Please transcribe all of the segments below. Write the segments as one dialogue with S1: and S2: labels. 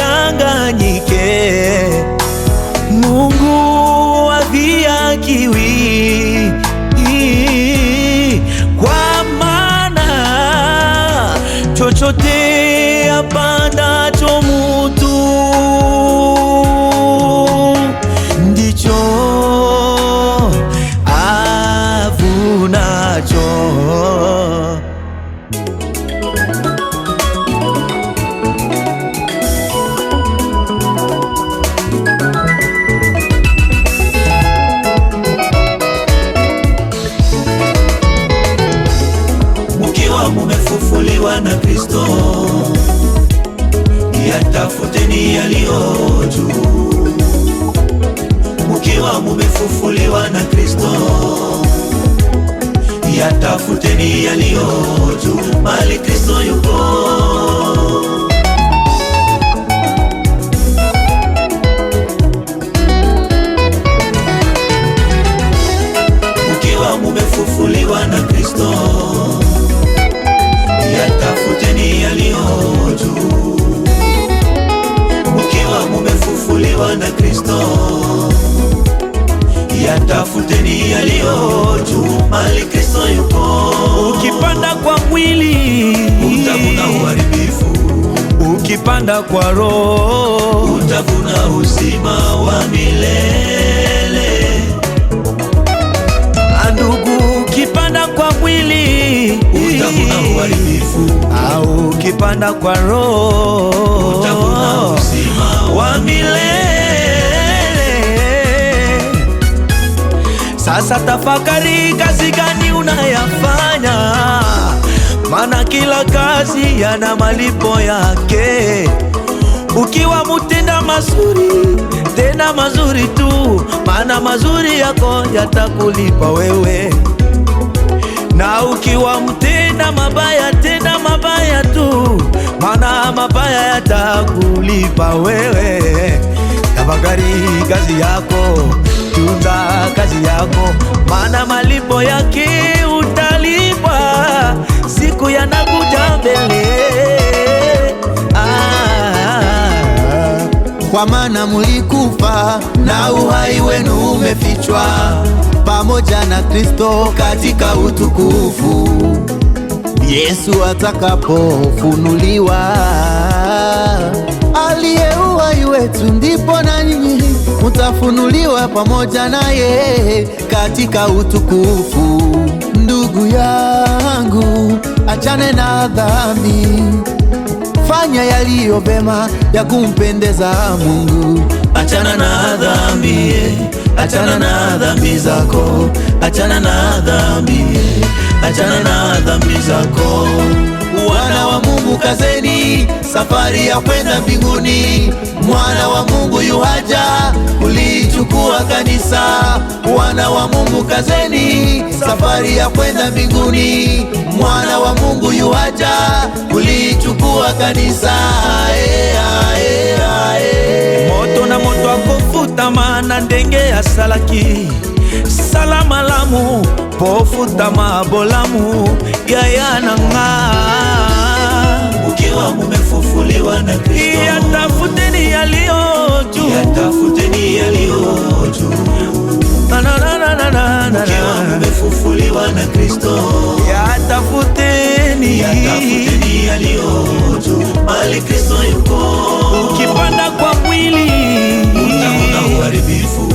S1: Msidanganyike, Mungu hadhihakiwi, kwa maana chochote apandacho mutu ndicho avunacho. Mumefufuliwa na Kristo, yatafuteni yaliyo juu. Mukiwa mumefufuliwa na Kristo, yatafuteni yaliyo juu, mahali Kristo yuko. Mukiwa mumefufuliwa na Kristo, yatafuteni yaliyo juu. Mukiwa mumefufuliwa na Kristo, yatafuteni yaliyo juu, mahali Kristo yuko. Ukipanda kwa mwili utavuna uharibifu, ukipanda kwa roho utavuna uzima wa milele. Ndugu, ukipanda kwa mwili utavuna uharibifu, au ukipanda kwa roho utavuna uzima wa milele. Sasa tafakari, kazi gani unayafanya? Maana kila kazi yana malipo yake. Ukiwa mutenda mazuri, tenda mazuri tu, maana mazuri yako yatakulipa wewe. Na ukiwa mtenda mabaya, tenda mabaya tu, maana mabaya yatakulipa wewe. Tafakari kazi yako, tunda kazi yako, maana malipo yake utalipwa siku yanakuja mbele.
S2: Kwa maana mulikufa na uhai wenu umefichwa pamoja na Kristo katika utukufu, Yesu atakapofunuliwa. Aliye uhai wetu, ndipo na nyinyi mutafunuliwa pamoja naye katika utukufu. Ndugu yangu, achane na dhambi, fanya yaliyo bema ya kumpendeza Mungu.
S1: Achana na dhambi, achana na dhambi zako, achana na dhambi, achana na dhambi zako.
S2: Wana wa Mungu, kazeni safari ya kwenda mbinguni. Mwana wa Mungu yuhaja kulichukua kanisa. Wana wa Mungu, kazeni safari ya kwenda mbinguni. Mwana wa Mungu yuhaja kulichukua kanisa.
S1: Moto na moto akofutama na ndenge ya salaki, salama lamu pofutama bolamu yaya nanga. Ukiwa mumefufuliwa na Kristo, yatafuteni yaliyo juu, yatafuteni yaliyo juu. Ukiwa mumefufuliwa na Kristo, yatafuteni yaliyo juu, mahali Kristo yuko. Ukipanda kwa mwili utavuna uharibifu,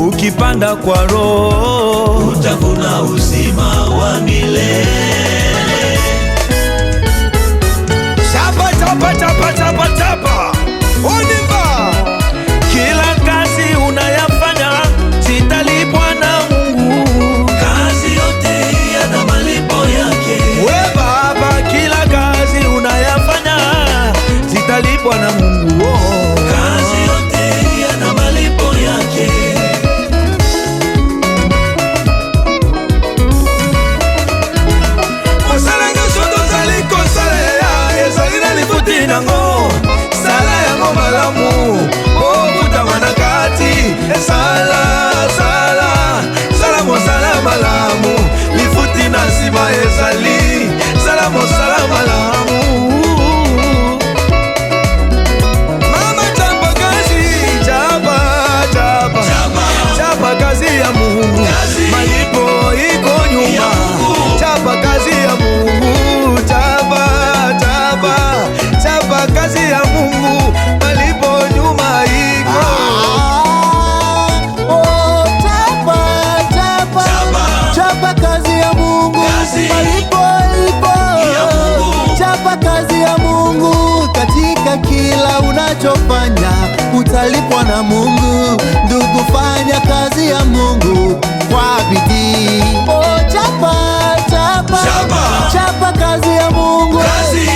S1: ukipanda kwa roho utavuna uzima wa milele. Chapa chapa chapa chapa chapa, unimba. Kila kazi unayafanya sitalipwa na Mungu, kazi yote yana malipo yake. We baba, kila kazi unayafanya sitalipwa na Mungu, kazi yote yana malipo yake.
S2: mwana Mungu, ndugu, fanya kazi ya Mungu kwa bidii. Oh, chapa kazi ya Mungu,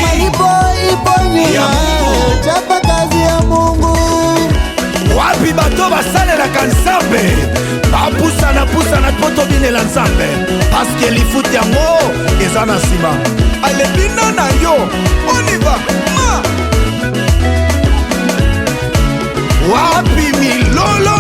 S2: malipo ipo nyuma. Chapa kazi ya Mungu.
S1: Wapi bato basalelaka nzambe bapusana po tobinela nzambe, paske lifuti yango eza na nsima. Alebina na yo oniva ma. Wapi milolo